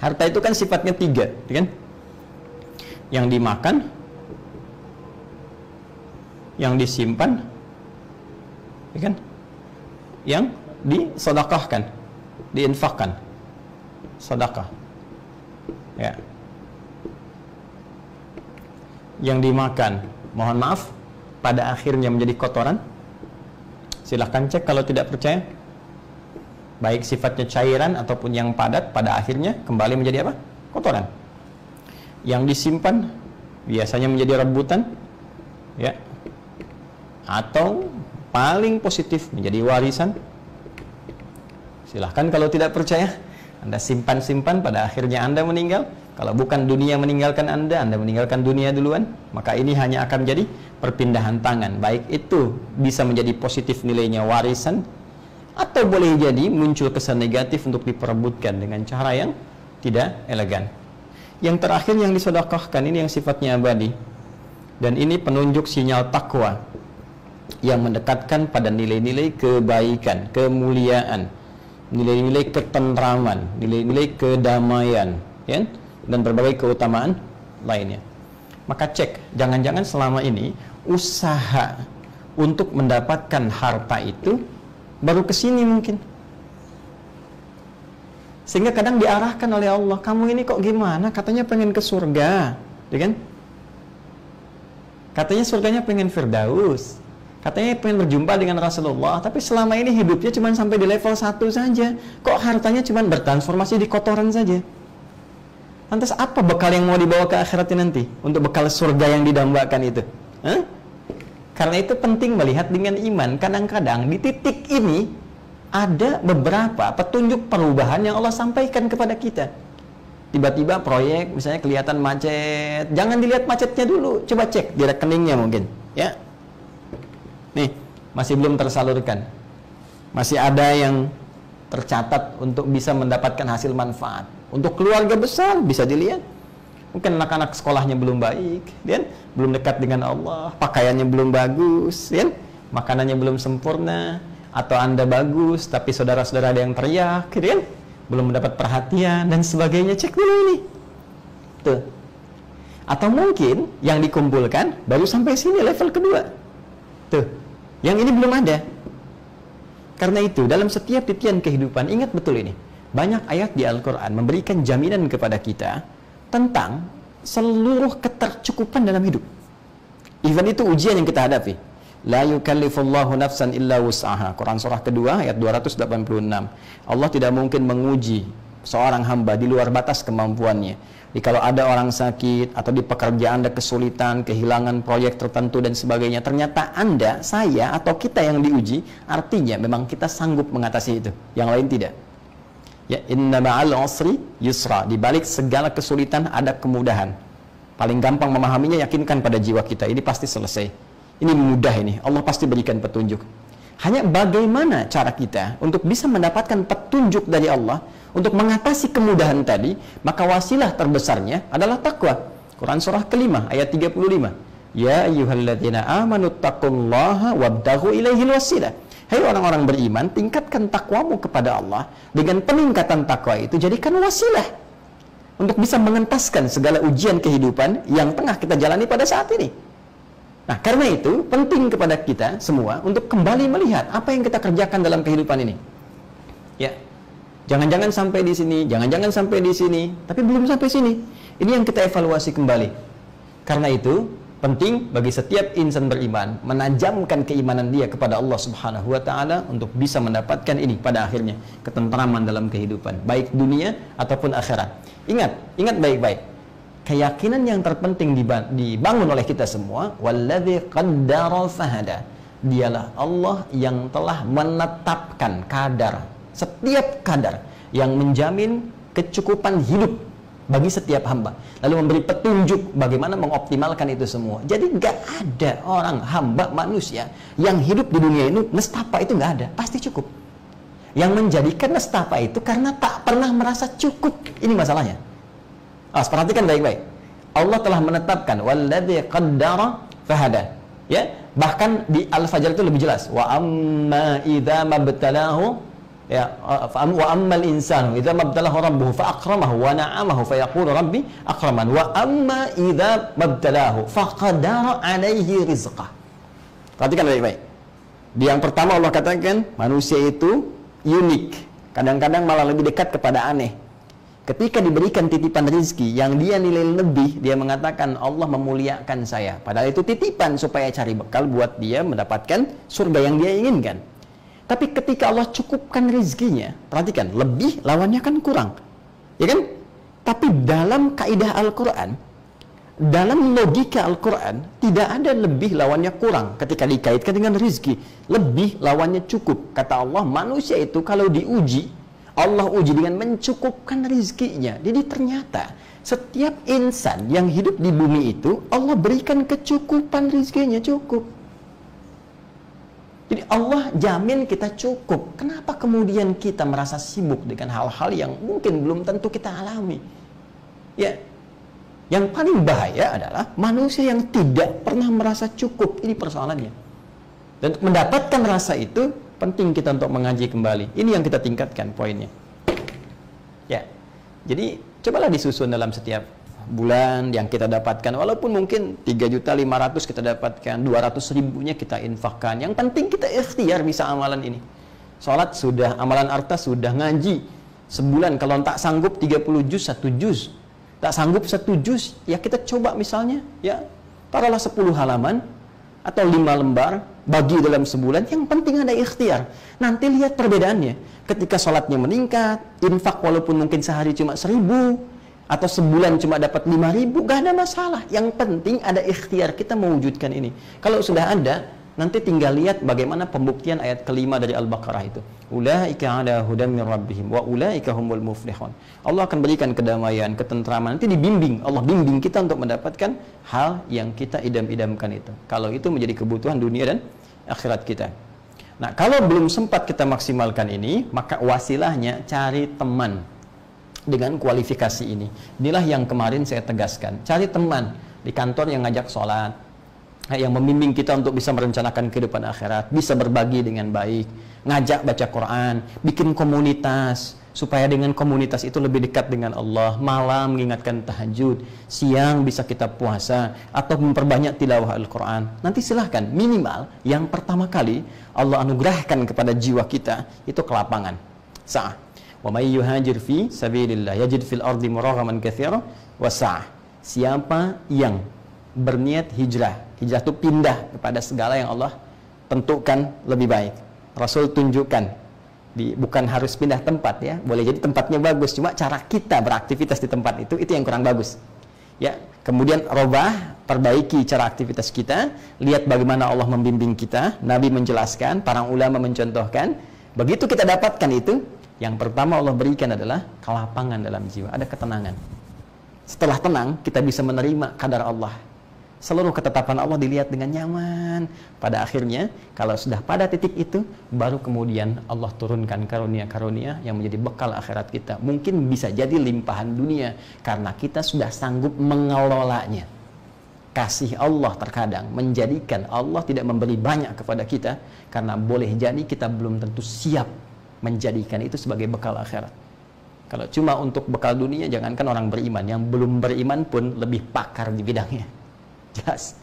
Harta itu kan sifatnya tiga, kan? Yang dimakan, yang disimpan, kan? Yang disodakahkan, diinfakkan, sedekah, ya. Yang dimakan, mohon maaf, pada akhirnya menjadi kotoran. Silahkan cek kalau tidak percaya. Baik sifatnya cairan ataupun yang padat, pada akhirnya kembali menjadi apa? Kotoran. Yang disimpan biasanya menjadi rebutan, ya. Atau paling positif menjadi warisan. Silahkan kalau tidak percaya, Anda simpan-simpan, pada akhirnya Anda meninggal. Kalau bukan dunia meninggalkan Anda meninggalkan dunia duluan, maka ini hanya akan menjadi perpindahan tangan. Baik itu bisa menjadi positif nilainya warisan, atau boleh jadi muncul kesan negatif untuk diperebutkan dengan cara yang tidak elegan. Yang terakhir yang disedekahkan ini yang sifatnya abadi, dan ini penunjuk sinyal takwa yang mendekatkan pada nilai-nilai kebaikan, kemuliaan, nilai-nilai ketentraman, nilai-nilai kedamaian, ya, dan berbagai keutamaan lainnya. Maka cek, jangan-jangan selama ini usaha untuk mendapatkan harta itu baru kesini mungkin, sehingga kadang diarahkan oleh Allah, kamu ini kok gimana, katanya pengen ke surga, ya kan? Katanya surganya pengen Firdaus, katanya pengen berjumpa dengan Rasulullah, tapi selama ini hidupnya cuma sampai di level 1 saja. Kok hartanya cuma bertransformasi di kotoran saja? Lantas apa bekal yang mau dibawa ke akhiratnya nanti? Untuk bekal surga yang didambakan itu? Hah? Karena itu penting melihat dengan iman. Kadang-kadang di titik ini ada beberapa petunjuk perubahan yang Allah sampaikan kepada kita. Tiba-tiba proyek misalnya kelihatan macet, jangan dilihat macetnya dulu, coba cek di rekeningnya mungkin, ya. Nih, masih belum tersalurkan, masih ada yang tercatat untuk bisa mendapatkan hasil manfaat. Untuk keluarga besar bisa dilihat, mungkin anak-anak sekolahnya belum baik, kan? Belum dekat dengan Allah, pakaiannya belum bagus, kan? Makanannya belum sempurna, atau Anda bagus tapi saudara-saudara ada yang teriak, kan? Belum mendapat perhatian dan sebagainya. Cek dulu ini, tuh. Atau mungkin yang dikumpulkan baru sampai sini level kedua, tuh. Yang ini belum ada. Karena itu dalam setiap titian kehidupan ingat betul ini. Banyak ayat di Al-Quran memberikan jaminan kepada kita tentang seluruh ketercukupan dalam hidup. Even itu ujian yang kita hadapi. La yukallifullahu nafsan illa wus'aha. Quran surah kedua ayat 286. Allah tidak mungkin menguji seorang hamba di luar batas kemampuannya. Jadi kalau ada orang sakit atau di pekerjaan ada kesulitan, kehilangan proyek tertentu dan sebagainya, ternyata Anda, saya atau kita yang diuji, artinya memang kita sanggup mengatasi itu. Yang lain tidak. Ya, inna ma'al usri yusra. Di balik segala kesulitan ada kemudahan. Paling gampang memahaminya, yakinkan pada jiwa kita, ini pasti selesai. Ini mudah ini, Allah pasti berikan petunjuk. Hanya bagaimana cara kita untuk bisa mendapatkan petunjuk dari Allah untuk mengatasi kemudahan tadi, maka wasilah terbesarnya adalah takwa. Quran surah kelima ayat 35. Ya ayyuhalladzina amanu taqullaha wabtaghu ilaihil wasilah. Hai orang-orang beriman, tingkatkan takwamu kepada Allah. Dengan peningkatan takwa itu jadikan wasilah untuk bisa mengentaskan segala ujian kehidupan yang tengah kita jalani pada saat ini. Nah, karena itu penting kepada kita semua untuk kembali melihat apa yang kita kerjakan dalam kehidupan ini. Ya, jangan-jangan sampai di sini, jangan-jangan sampai di sini, tapi belum sampai sini. Ini yang kita evaluasi kembali. Karena itu penting bagi setiap insan beriman menajamkan keimanan dia kepada Allah Subhanahu wa taala untuk bisa mendapatkan ini pada akhirnya, ketentraman dalam kehidupan, baik dunia ataupun akhirat. Ingat baik-baik. Keyakinan yang terpenting dibangun oleh kita semua, walladzi qaddara fahada. Dialah Allah yang telah menetapkan kadar, setiap kadar yang menjamin kecukupan hidup bagi setiap hamba, lalu memberi petunjuk bagaimana mengoptimalkan itu semua. Jadi gak ada orang hamba manusia yang hidup di dunia ini nestapa, itu gak ada, pasti cukup. Yang menjadikan nestapa itu karena tak pernah merasa cukup. Ini masalahnya. Perhatikan baik-baik. Allah telah menetapkan walladzi qaddara fahada. Ya, bahkan di Al-Fajr itu lebih jelas. Wa amma idza mabtalahu Ya, wa ammal insanu idza mabtalahu rabbuhu fa akramahu wa na'amahu fa yaqulu rabbi akraman wa amma idza mabtalahu faqadara alaihi rizqah. Perhatikan baik-baik. Di yang pertama Allah katakan manusia itu unik, kadang-kadang malah lebih dekat kepada aneh. Ketika diberikan titipan rezeki yang dia nilai lebih, dia mengatakan Allah memuliakan saya. Padahal itu titipan supaya cari bekal buat dia mendapatkan surga yang dia inginkan. Tapi ketika Allah cukupkan rezekinya, perhatikan, lebih lawannya kan kurang. Ya kan? Tapi dalam kaidah Al-Quran, dalam logika Al-Quran, tidak ada lebih lawannya kurang ketika dikaitkan dengan rezeki. Lebih lawannya cukup. Kata Allah, manusia itu kalau diuji, Allah uji dengan mencukupkan rezekinya. Jadi ternyata setiap insan yang hidup di bumi itu, Allah berikan kecukupan rezekinya, cukup. Jadi Allah jamin kita cukup. Kenapa kemudian kita merasa sibuk dengan hal-hal yang mungkin belum tentu kita alami? Ya, yang paling bahaya adalah manusia yang tidak pernah merasa cukup. Ini persoalannya. Dan untuk mendapatkan rasa itu, penting kita untuk mengaji kembali. Ini yang kita tingkatkan poinnya. Ya, jadi cobalah disusun dalam setiap bulan yang kita dapatkan, walaupun mungkin 3.500.000 kita dapatkan, 200.000-nya kita infakkan. Yang penting kita ikhtiar bisa amalan ini. Sholat sudah, amalan harta sudah, ngaji sebulan kalau tak sanggup 30 juz, 1 juz, tak sanggup 1 juz, ya kita coba misalnya, ya taruhlah 10 halaman atau 5 lembar, bagi dalam sebulan. Yang penting ada ikhtiar. Nanti lihat perbedaannya. Ketika sholatnya meningkat, infak walaupun mungkin sehari cuma 1.000 atau sebulan cuma dapat 5.000, gak ada masalah. Yang penting ada ikhtiar kita mewujudkan ini. Kalau sudah ada, nanti tinggal lihat bagaimana pembuktian ayat kelima dari Al-Baqarah itu. Ulaika ala hudam min rabbihim wa ulaika humul muflihun. Allah akan berikan kedamaian, ketentraman. Nanti dibimbing, Allah bimbing kita untuk mendapatkan hal yang kita idam-idamkan itu. Kalau itu menjadi kebutuhan dunia dan akhirat kita. Nah, kalau belum sempat kita maksimalkan ini, maka wasilahnya cari teman dengan kualifikasi ini. Inilah yang kemarin saya tegaskan. Cari teman di kantor yang ngajak sholat, yang membimbing kita untuk bisa merencanakan kehidupan akhirat, bisa berbagi dengan baik, ngajak baca Quran, bikin komunitas, supaya dengan komunitas itu lebih dekat dengan Allah. Malam mengingatkan tahajud, siang bisa kita puasa, atau memperbanyak tilawah Al-Quran. Nanti silahkan, minimal yang pertama kali Allah anugerahkan kepada jiwa kita, itu kelapangan. Sa'ah. Wa may yuhajir fi sabilillah yajid fil ardi muraghaman katsiran wa sa'ah. Siapa yang berniat hijrah, hijrah itu pindah kepada segala yang Allah tentukan lebih baik. Rasul tunjukkan, bukan harus pindah tempat ya, boleh jadi tempatnya bagus, cuma cara kita beraktivitas di tempat itu yang kurang bagus. Ya, kemudian robah, perbaiki cara aktivitas kita, lihat bagaimana Allah membimbing kita, Nabi menjelaskan, para ulama mencontohkan. Begitu kita dapatkan itu, yang pertama Allah berikan adalah kelapangan dalam jiwa, ada ketenangan. Setelah tenang, kita bisa menerima kadar Allah. Seluruh ketetapan Allah dilihat dengan nyaman. Pada akhirnya, kalau sudah pada titik itu, baru kemudian Allah turunkan karunia-karunia yang menjadi bekal akhirat kita. Mungkin bisa jadi limpahan dunia, karena kita sudah sanggup mengelolanya. Kasih Allah terkadang menjadikan Allah tidak memberi banyak kepada kita, karena boleh jadi kita belum tentu siap menjadikan itu sebagai bekal akhirat. Kalau cuma untuk bekal dunia, jangankan orang beriman, yang belum beriman pun lebih pakar di bidangnya. Jelas.